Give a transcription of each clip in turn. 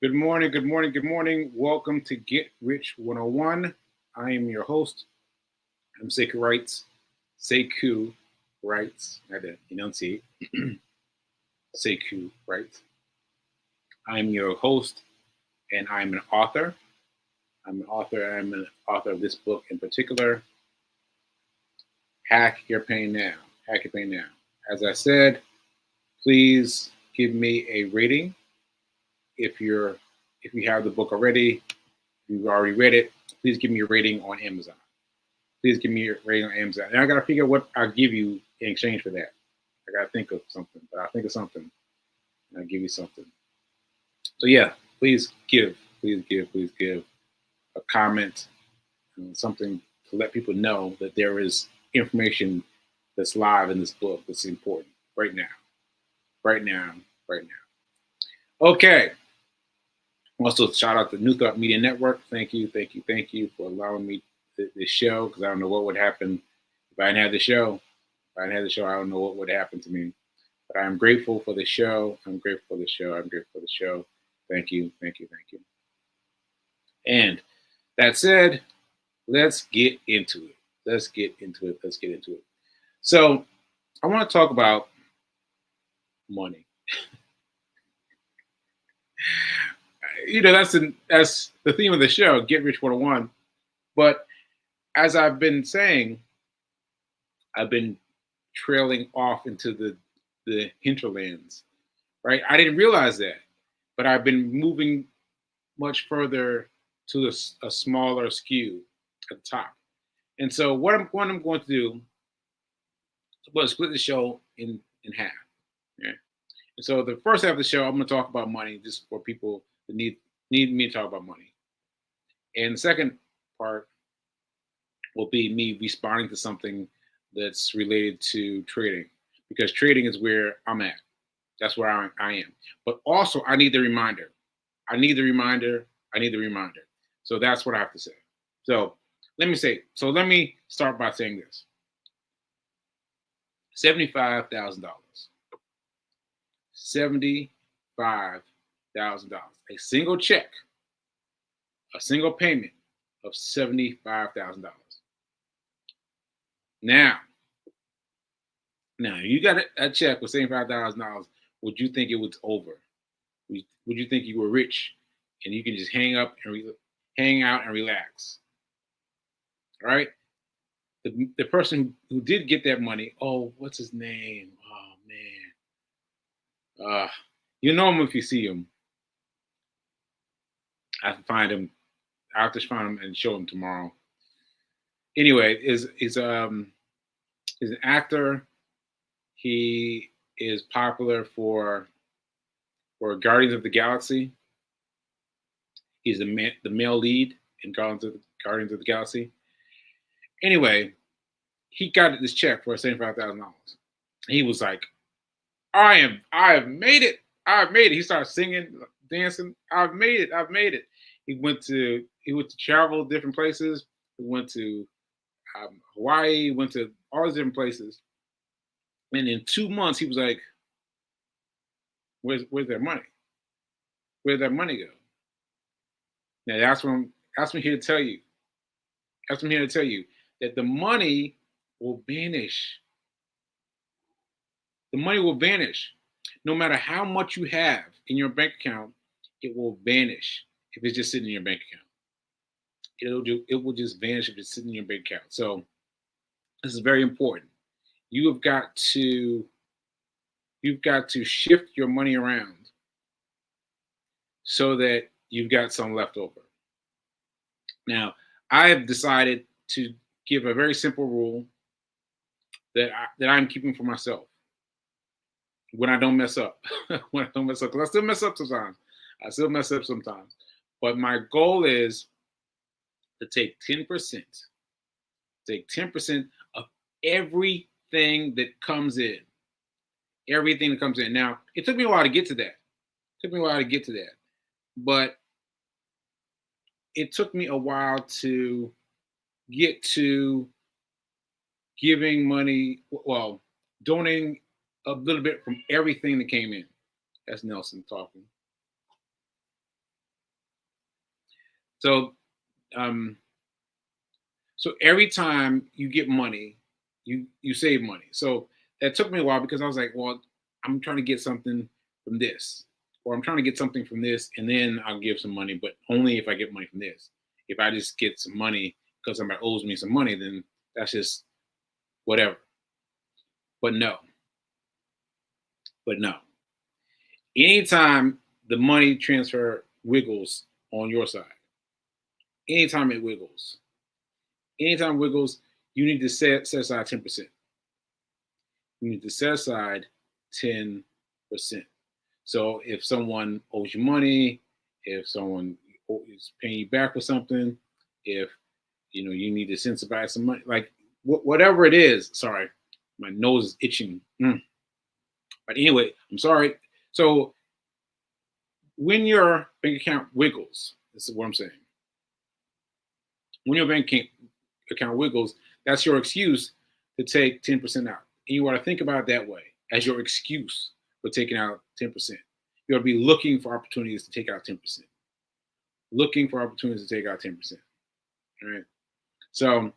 Good morning, good morning, good morning. Welcome to Get Rich 101. I am your host. I'm Sekou Wrights. Sekou Wrights. I had to enunciate. Sekou Wrights. I'm your host, and I'm an author. I'm an author of this book in particular, Hack Your Pain Now. Hack Your Pain Now. As I said, please give me a rating if you have the book already. If you've already read it, please give me a rating on Amazon. Please give me a rating on Amazon. And I got to figure out what I'll give you in exchange for that. I got to think of something, but I'll think of something and I'll give you something. So yeah, please give a comment, something to let people know that there is information that's live in this book that's important right now. Right now. Okay. Also, shout out to New Thought Media Network. Thank you for allowing me this show, because I don't know what would happen if I didn't have the show. If I didn't have the show, I don't know what would happen to me. But I'm grateful for the show. I'm grateful for the show. Thank you. And that said, let's get into it. So I want to talk about money. That's the theme of the show, Get Rich 101. But as I've been saying, I've been trailing off into the hinterlands, right? I didn't realize that, but I've been moving much further to a smaller skew at the top. And so what I'm going to do is split the show in half. Yeah. And so the first half of the show, I'm going to talk about money, just for people that need me to talk about money. And the second part will be me responding to something that's related to trading, because trading is where I'm at. That's where I am. But also, I need the reminder. So that's what I have to say. So let me start by saying this. $75,000. $75,000. A single check, a single payment of $75,000. Now, you got a check with $75,000. Would you think it was over? Would you think you were rich and you can just hang out and relax? All right. The person who did get that money, what's his name? Oh man. You know him if you see him. I have to find him. I have to find him and show him tomorrow. Anyway, is an actor. He is popular for Guardians of the Galaxy. He's the male lead in Guardians of the Galaxy. Anyway, he got this check for $75,000. He was like, I have made it. He started singing, dancing. I've made it. He went to travel different places. He went to Hawaii, went to all these different places. And in 2 months, he was like, where's their money? Where'd that money go? Now that's what I'm here to tell you. That the money will vanish. The money will vanish. No matter how much you have in your bank account, it will vanish if it's just sitting in your bank account. It will just vanish if it's sitting in your bank account. So this is very important. You've got to shift your money around so that you've got some left over. Now, I have decided to give a very simple rule that I'm keeping for myself when I don't mess up. Because I still mess up sometimes. But my goal is to take 10%. Take 10% of everything that comes in. Now, it took me a while to get to that. But it took me a while to get to giving money, donating a little bit from everything that came in. That's Nelson talking. So um, so every time you get money, you save money. So that took me a while because I was like, well, I'm trying to get something from this, or I'm trying to get something from this, and then I'll give some money, but only if I get money from this. If I just get some money because somebody owes me some money, then that's just whatever. But no, but no. Anytime the money transfer wiggles on your side, anytime it wiggles, anytime it wiggles, you need to set aside 10%. You need to set aside 10%. So if someone owes you money, if someone is paying you back for something, if you need to send somebody some money, like whatever it is. Sorry, my nose is itching. But anyway, I'm sorry. So when your bank account wiggles, this is what I'm saying. When your bank account wiggles, that's your excuse to take 10% out. And you want to think about it that way as your excuse for taking out 10%. You ought to be looking for opportunities to take out 10%. Looking for opportunities to take out 10%. All right. So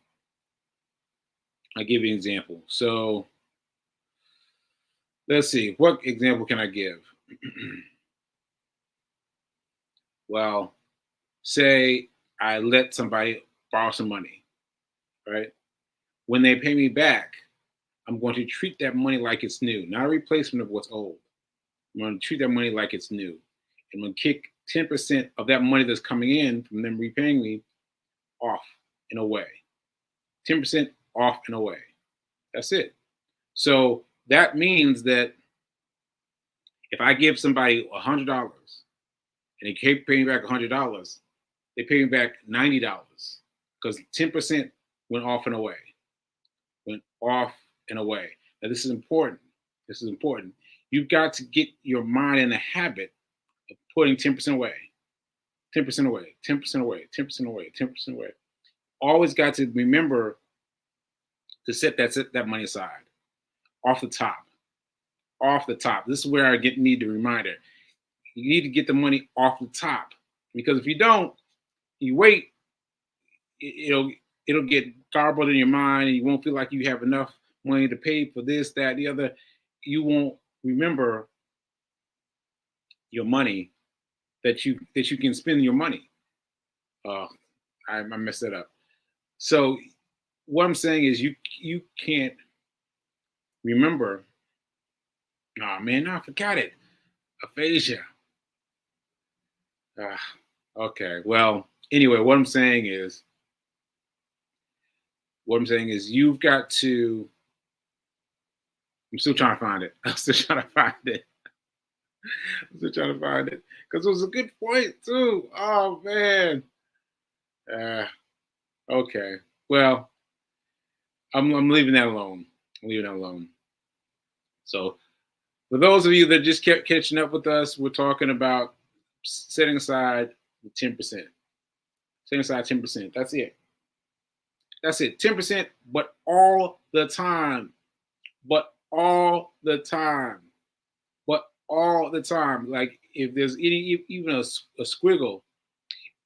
I'll give you an example. So let's see. What example can I give? Well, say I let somebody borrow some money, right? When they pay me back, I'm going to treat that money like it's new, not a replacement of what's old. I'm going to treat that money like it's new. I'm going to kick 10% of that money that's coming in from them repaying me off and away. 10% off and away. That's it. So that means that if I give somebody $100 and they keep paying back $100, they pay me back $90 because 10% went off and away. Went off and away. Now this is important. This is important. You've got to get your mind in the habit of putting 10% away, 10% away, 10% away, 10% away, 10% away. Always got to remember to set that money aside off the top. Off the top. This is where I need the reminder. You need to get the money off the top because if you don't, you wait, it'll get garbled in your mind, and you won't feel like you have enough money to pay for this, that, the other. You won't remember your money that you can spend your money. I messed that up. So what I'm saying is you can't remember. Oh man, no, I forgot it. Aphasia. Okay. Well, anyway, what I'm saying is you've got to. I'm still trying to find it. I'm still trying to find it. I'm still trying to find it because it was a good point too. Oh man. Okay. Well, I'm leaving that alone. I'm leaving that alone. So, for those of you that just kept catching up with us, we're talking about setting aside 10%. Setting aside 10%. That's it. That's it. 10%, but all the time. But all the time. But all the time. Like if there's even a squiggle.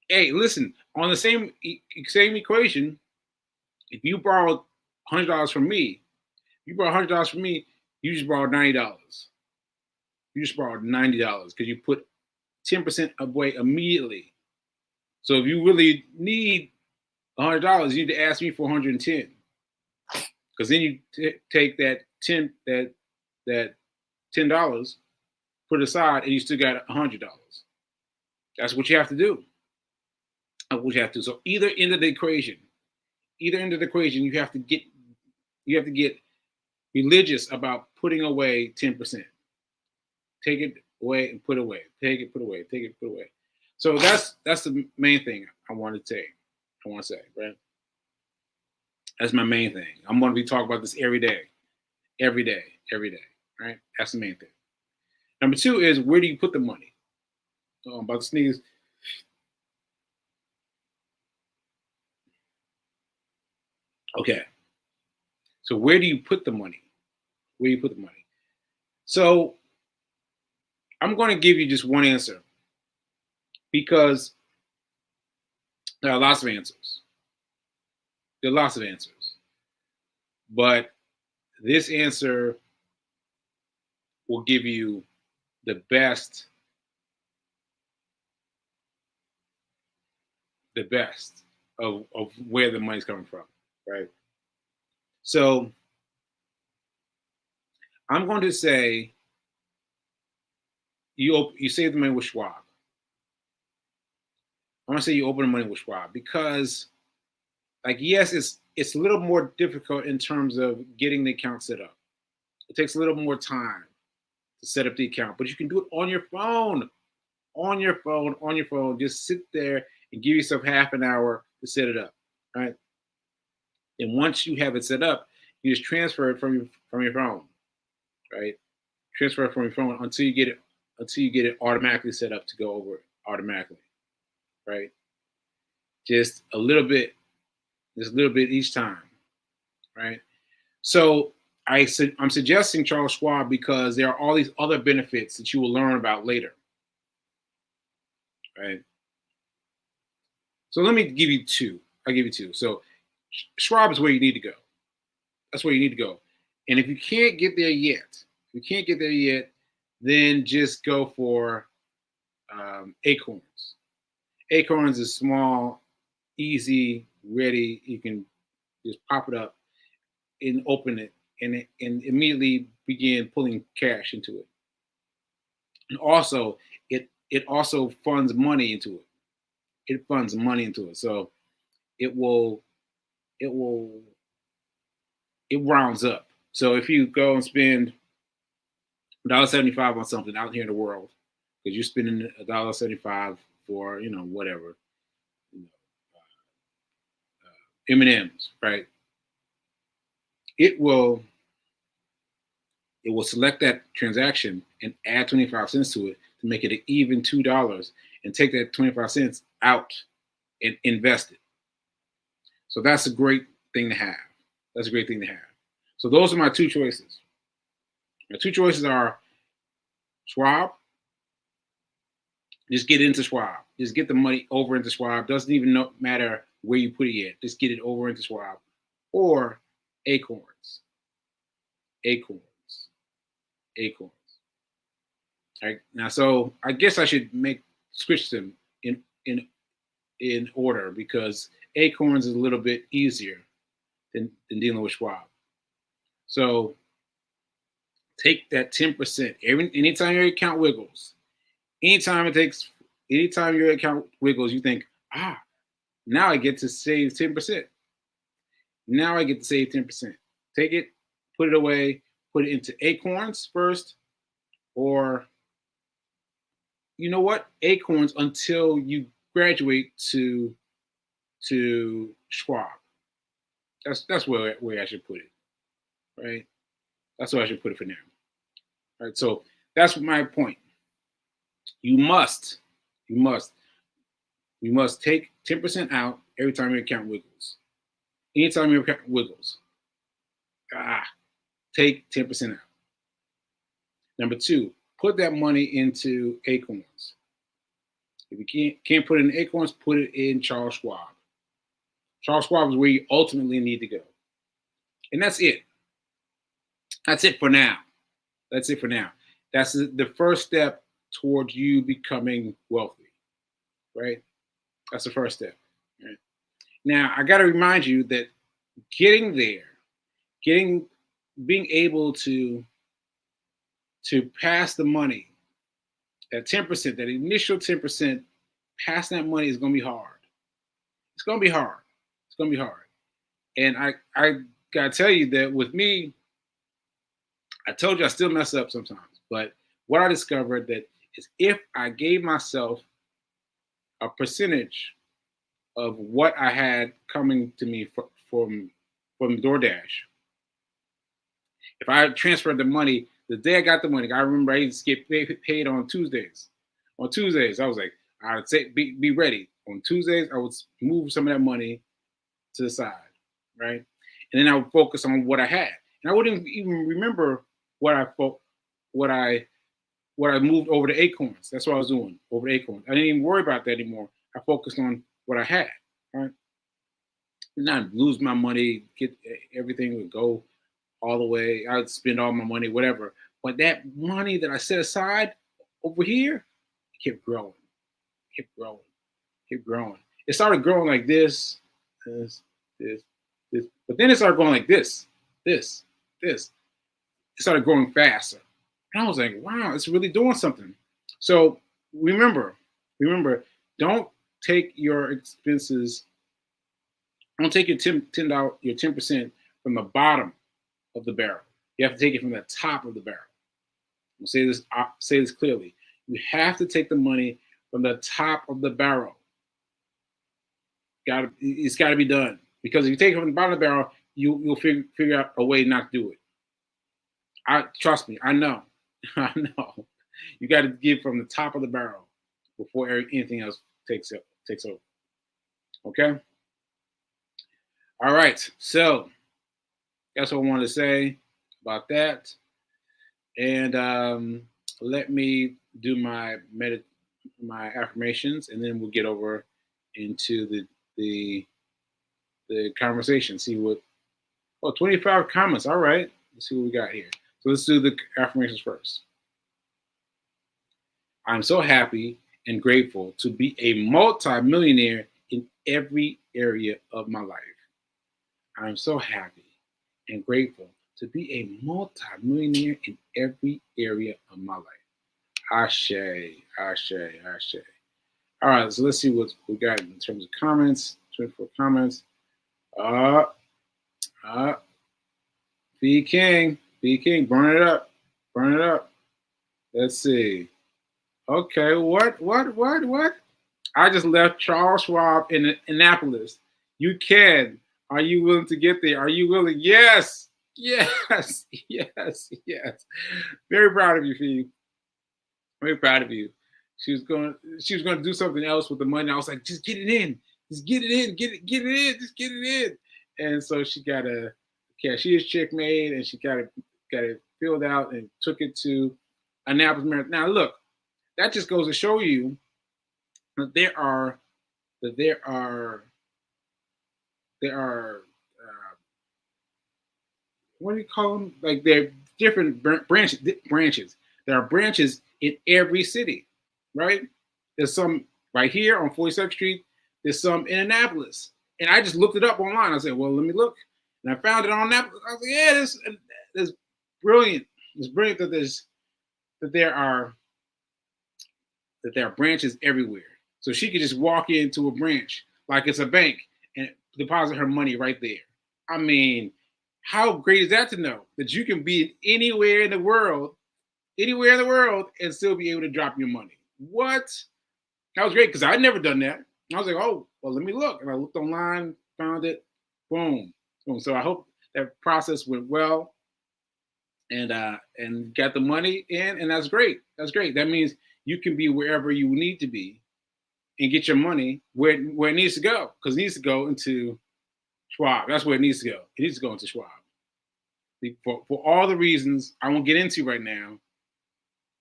Hey, listen, on the same equation, if you borrowed $100 from me, you borrowed $100 from me, you just borrowed $90. You just borrowed $90 because you put 10% away immediately. So if you really need $100, you need to ask me for 110. Because then you take that $10, put it aside, and you still got $100. That's what you have to do. That's what you have to do. So either end of the equation, you have to get religious about putting away 10%. Take it away and put away. Take it, put away. Take it, put away. So that's the main thing I want to say, right? That's my main thing. I'm going to be talking about this every day, right? That's the main thing. Number two is where do you put the money? Oh, I'm about to sneeze. Okay. So where do you put the money? Where do you put the money? So I'm going to give you just one answer because There are lots of answers. There are lots of answers. But this answer will give you the best of where the money's coming from, right? So I'm going to say you save the money with Schwab. I'm going to say you open the money with Schwab because, like, yes, it's a little more difficult in terms of getting the account set up. It takes a little more time to set up the account, but you can do it on your phone, on your phone, on your phone. Just sit there and give yourself half an hour to set it up, right? And once you have it set up, you just transfer it from your phone, right? Transfer it from your phone until you get it automatically set up to go over automatically, right? Just a little bit, each time, right? So I'm suggesting Charles Schwab because there are all these other benefits that you will learn about later, right? So let me give you two. I'll give you two. So Schwab is where you need to go. That's where you need to go. And if you can't get there yet, then just go for Acorns. Acorns is small, easy, ready. You can just pop it up and open it and immediately begin pulling cash into it. And also, it also funds money into it. It funds money into it. So it rounds up. So if you go and spend $1.75 on something out here in the world, because you're spending $1.75 for whatever, M&Ms, right? It will select that transaction and add 25 cents to it to make it an even $2, and take that 25 cents out and invest it. So that's a great thing to have. That's a great thing to have. So those are my two choices. My two choices are Schwab. Just get into Schwab. Just get the money over into Schwab. Doesn't even matter where you put it yet. Just get it over into Schwab. Or Acorns. Acorns. Acorns. All right. Now, so I guess I should switch them in order, because Acorns is a little bit easier than dealing with Schwab. So take that 10%. Anytime your account wiggles, anytime your account wiggles, you think, now I get to save 10%. Now I get to save 10%. Take it, put it away, put it into Acorns first, or you know what? Acorns until you graduate to Schwab. That's where I should put it, right? That's where I should put it for now. All right, so that's my point. You must take 10% out every time your account wiggles. Anytime your account wiggles, take 10% out. Number two, put that money into Acorns. If you can't put it in Acorns, put it in Charles Schwab. Charles Schwab is where you ultimately need to go. And that's it. That's it for now. That's it for now. That's the first step towards you becoming wealthy, right? That's the first step. Right? Now, I got to remind you that getting there, being able to pass the money, that 10%, that initial 10%, passing that money is going to be hard. It's going to be hard. It's going to be hard. And I got to tell you that with me, I told you I still mess up sometimes. But what I discovered that is, if I gave myself a percentage of what I had coming to me from DoorDash, if I transferred the money the day I got the money, I remember I used to get paid on Tuesdays. On Tuesdays, I was like, I would say, be ready. On Tuesdays, I would move some of that money to the side, right? And then I would focus on what I had, and I wouldn't even remember what I moved over to Acorns. That's what I was doing over to Acorns. I didn't even worry about that anymore. I focused on what I had, right? Not lose my money, get everything would go all the way. I'd spend all my money, whatever. But that money that I set aside over here kept growing, kept growing, kept growing. It started growing like this, this, this. But then it started going like this, this. It started growing faster. And I was like, wow, it's really doing something. So remember, remember, don't take your expenses, don't take your $10, your 10% from the bottom of the barrel. You have to take it from the top of the barrel. I'll say this clearly. You have to take the money from the top of the barrel. It's got to be done, because if you take it from the bottom of the barrel, you'll figure out a way not to do it. I trust me. I know. I know. You got to give from the top of the barrel before anything else takes over. Okay. All right. So that's what I wanted to say about that. And let me do my affirmations, and then we'll get over into the conversation. See what 25 comments. All right. Let's see what we got here. So let's do the affirmations first. I'm so happy and grateful to be a multi-millionaire in every area of my life. I'm so happy and grateful to be a multi-millionaire in every area of my life. Ashe, ashe, ashe. All right, so let's see what we got in terms of comments. 24 comments. B King, burn it up. Burn it up. Let's see. Okay, what? I just left Charles Schwab in Annapolis. You can. Are you willing to get there? Are you willing? Yes. Very proud of you, Fee. Very proud of you. She was going to do something else with the money. I was like, just get it in. Just get it in. Get it in. Just get it in. And so she got a cashier's check made, and she got it filled out and took it to Annapolis Marathon. Now look, that just goes to show you that there are what do you call them? Like, they're different branches. There are branches in every city, right? There's some right here on 42nd Street. There's some in Annapolis. And I just looked it up online. I said, well, let me look. And I found it on Annapolis. I was like, yeah, this is brilliant. It's brilliant that there are branches everywhere. So she could just walk into a branch like it's a bank and deposit her money right there. I mean, how great is that to know that you can be anywhere in the world, and still be able to drop your money? What? That was great, because I'd never done that. I was like, oh, well, let me look. And I looked online, found it, boom. So I hope that process went well, and got the money in, and that's great. That's great. That means you can be wherever you need to be and get your money where it needs to go, because it needs to go into Schwab. That's where it needs to go. It needs to go into Schwab. For all the reasons I won't get into right now,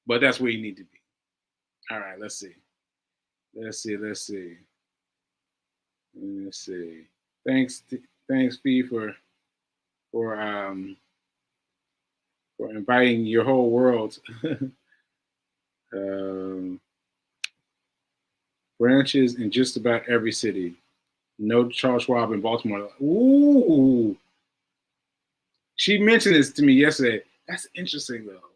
but that's where you need to be. All right, let's see. Thanks, Fee, for inviting your whole world. Branches in just about every city. No Charles Schwab in Baltimore. Ooh. She mentioned this to me yesterday. That's interesting, though.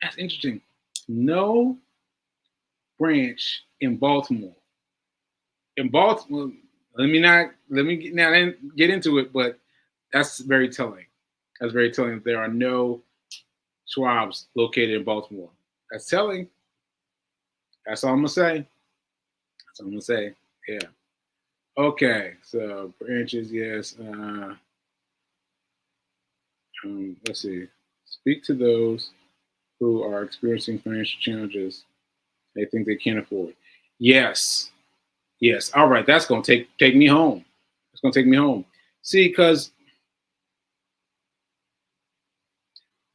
That's interesting. No branch in Baltimore. In Baltimore, let me get into it, but that's very telling. That's very telling that there are no Schwabs located in Baltimore. That's telling. That's all I'm gonna say. That's all I'm gonna say. Yeah. Okay. So branches, yes. Let's see. Speak to those who are experiencing financial challenges they think they can't afford. Yes. All right. That's gonna take me home. It's gonna take me home. See, because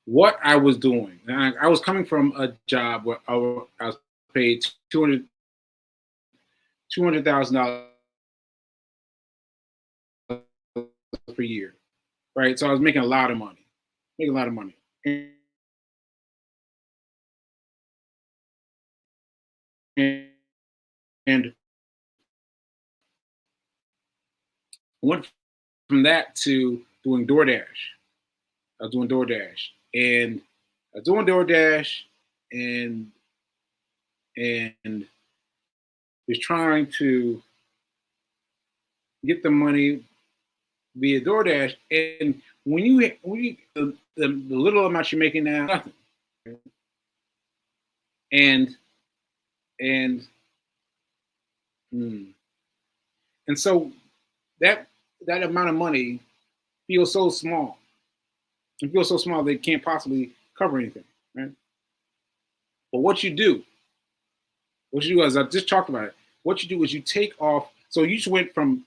what I was doing, I was coming from a job where I was paid $200,000 per year, right? So I was making a lot of money, making a lot of money. And, and went from that to doing DoorDash. I was doing DoorDash, and I was doing DoorDash, and and was trying to get the money via DoorDash. And when you the little amount you're making now, nothing. And and mm, and so that that amount of money feels so small. It feels so small that it can't possibly cover anything, right? But what you do, as I just talked about it, what you do is you take off. So you just went from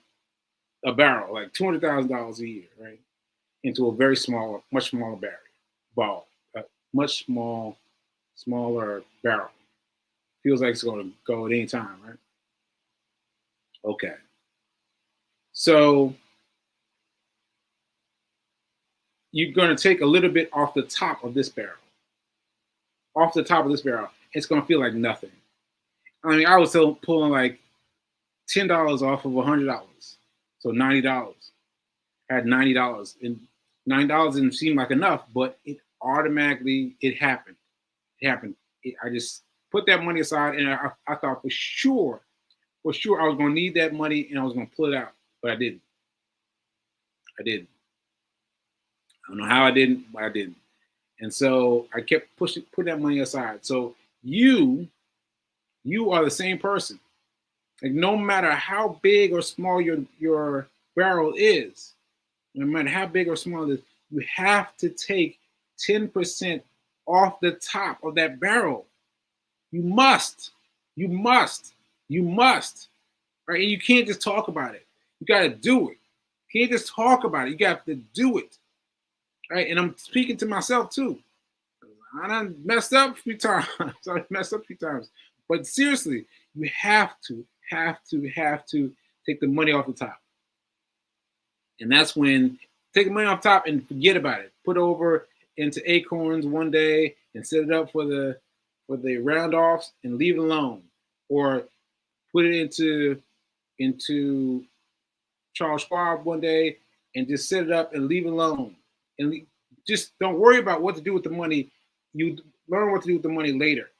a barrel, like $200,000 a year, right, into a very small, much smaller a much smaller barrel. Feels like it's going to go at any time, right? Okay. So you're going to take a little bit off the top of this barrel. Off the top of this barrel, it's going to feel like nothing. I mean, I was still pulling like $10 off of $100, so $90. I had $90, and $9 didn't seem like enough, but it happened. It happened. I just put that money aside, and I thought for sure, I was going to need that money, and I was going to pull it out, but I didn't. I didn't. I don't know how I didn't, but I didn't. And so I kept putting that money aside. So you are the same person. Like, no matter how big or small your barrel is, no matter how big or small it is, you have to take 10% off the top of that barrel. You must. You must. You must. Right? And you can't just talk about it. You got to do it. You can't just talk about it. You got to do it. Right? And I'm speaking to myself too. I done messed up a few times. But seriously, you have to take the money off the top. And that's when take the money off top and forget about it. Put over into Acorns one day and set it up for the round offs and leave it alone. Or put it into Charles Schwab one day and just set it up and leave it alone. And just don't worry about what to do with the money. You learn what to do with the money later.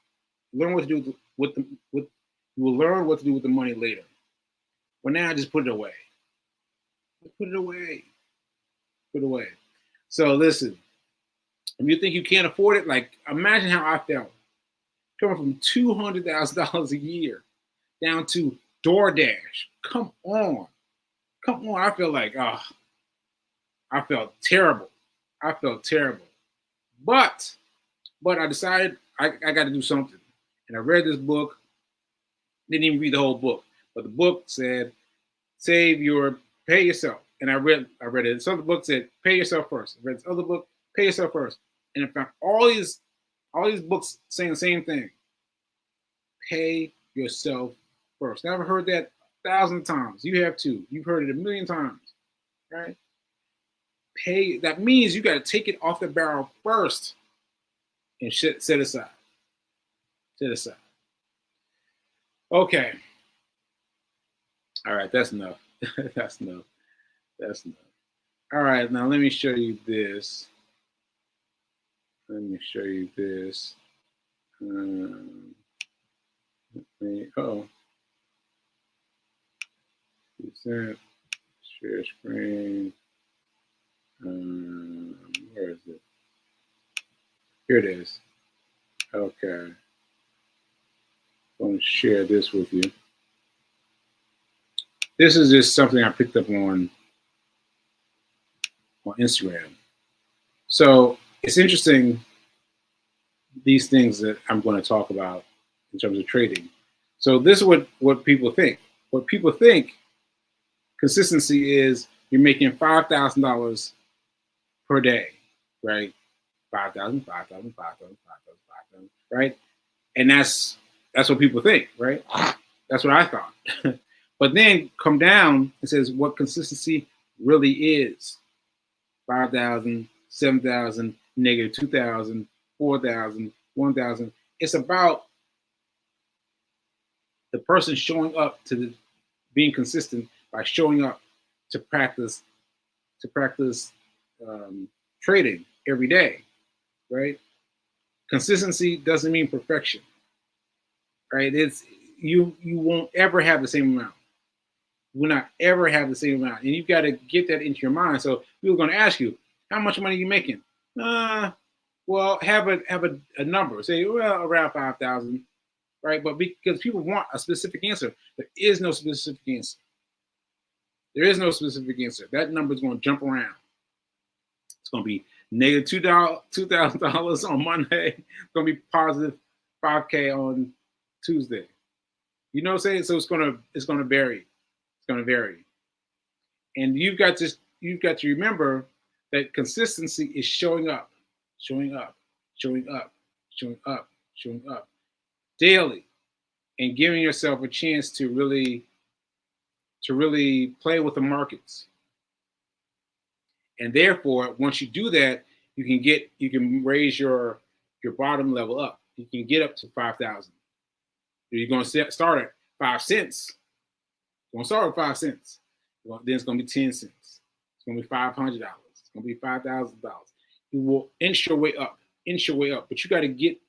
Learn what to do with you will learn what to do with the money later. But now just put it away. Put it away. Put it away. So listen, if you think you can't afford it, like imagine how I felt coming from $200,000 a year down to DoorDash. Come on. I feel like, I felt terrible. But I decided I got to do something. And I read this book. Didn't even read the whole book, but the book said, pay yourself. And I read it. Some of the book said, pay yourself first. I read this other book, pay yourself first. And I found all these books saying the same thing. Pay yourself first. Now, I've heard that 1,000 times. You have too. You've heard it 1,000,000 times, right? That means you got to take it off the barrel first and set aside. Okay. All right, that's enough. That's enough. All right, now let me show you this. Present, share screen. Where is it? Here it is. Okay. I'm going to share this with you. This is just something I picked up on Instagram. So it's interesting, these things that I'm going to talk about in terms of trading. So this is what people think. What people think consistency is you're making $5,000 per day, right? 5,000, right? And that's what people think, right? That's what I thought. But then come down, it says what consistency really is 5,000, 7,000, negative 2,000, 4,000, 1,000. It's about the person showing up being consistent by showing up to practice to practice trading every day, right? Consistency doesn't mean perfection, right? It's you won't ever have the same amount. You will not ever have the same amount, and you've got to get that into your mind. So people are going to ask you, how much money are you making? Well, have a number. Say, well, around 5,000, right? But because people want a specific answer, there is no specific answer. There is no specific answer. That number is going to jump around. It's going to be negative $2,000 on Monday. It's going to be positive 5K on Tuesday. You know what I'm saying? So it's going to vary. It's going to vary. And you've got to remember that consistency is showing up, showing up, showing up, showing up, showing up daily, and giving yourself a chance to really play with the markets. And therefore, once you do that, you can raise your bottom level up. You can get up to 5,000. You're going to start at 5 cents. You're going to start with 5 cents. Then it's going to be 10 cents. It's going to be $500. It's going to be $5,000. You will inch your way up, but you got to get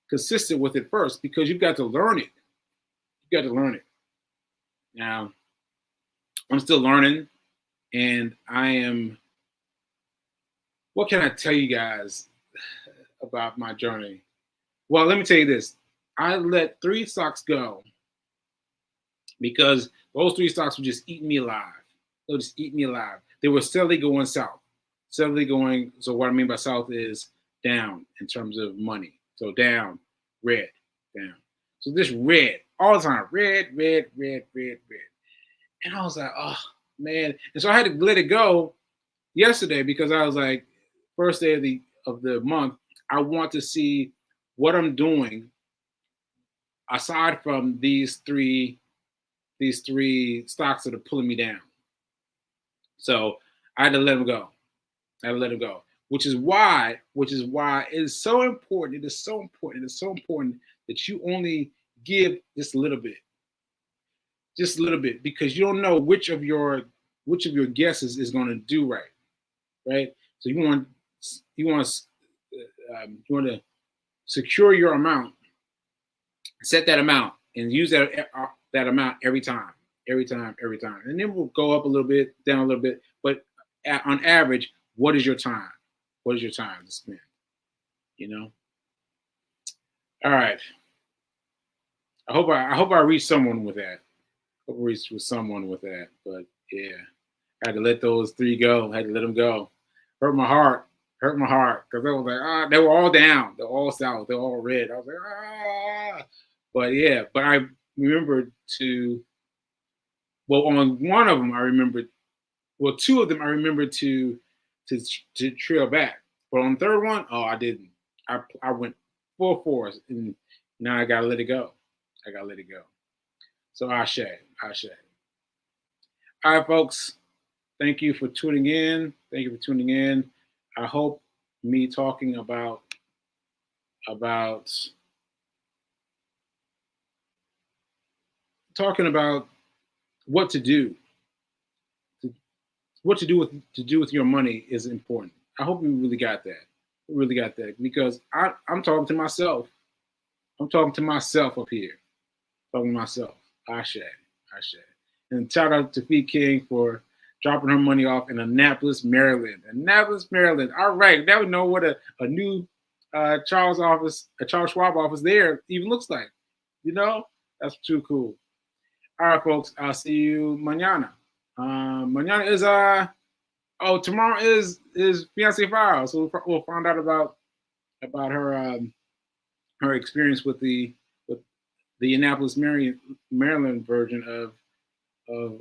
consistent with it first because you've got to learn it. You got to learn it. Now, I'm still learning, and I am. What can I tell you guys about my journey? Well, let me tell you this. I let 3 stocks go because those 3 stocks were just eating me alive. They were just eating me alive. They were steadily going south. Steadily going, so what I mean by south is down in terms of money. So down, red, down. So this red, all the time, red, red, red, red, red. And I was like, oh, man. And so I had to let it go yesterday because I was like, first day of the month, I want to see what I'm doing aside from these three stocks that are pulling me down. So I had to let them go. Which is why it is so important. It is so important that you only give just a little bit. Just a little bit, because you don't know which of your guesses is going to do right? So you want to secure your amount, set that amount, and use that amount every time, and then we'll go up a little bit, down a little bit, but on average, what is your time? What is your time to spend? You know. All right. I hope I reach someone with that. But yeah, I had to let those 3 go. I had to let them go. Hurt my heart because I was like, they were all down. They're all south. They're all red. I was like, But yeah, but I remembered on one of them, I remembered, 2 of them, I remembered to trail back. But on the third one, I didn't. I went full force, and now I got to let it go. So Ashe. All right, folks. Thank you for tuning in. I hope me talking about what to do with your money is important. I hope you really got that. Because I'm talking to myself. I'm talking to myself up here. Talking to myself. Ashe. And shout out to Fee King for dropping her money off in Annapolis, Maryland. All right. Now we know what a new Charles Schwab office there even looks like. You know? That's too cool. All right, folks. I'll see you mañana. Mañana is tomorrow is Fiancé File. So we'll find out about her experience with the Annapolis, Maryland version of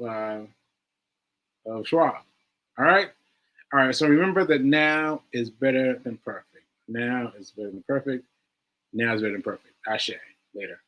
Schwab. All right. So remember that now is better than perfect. Ashe. Later.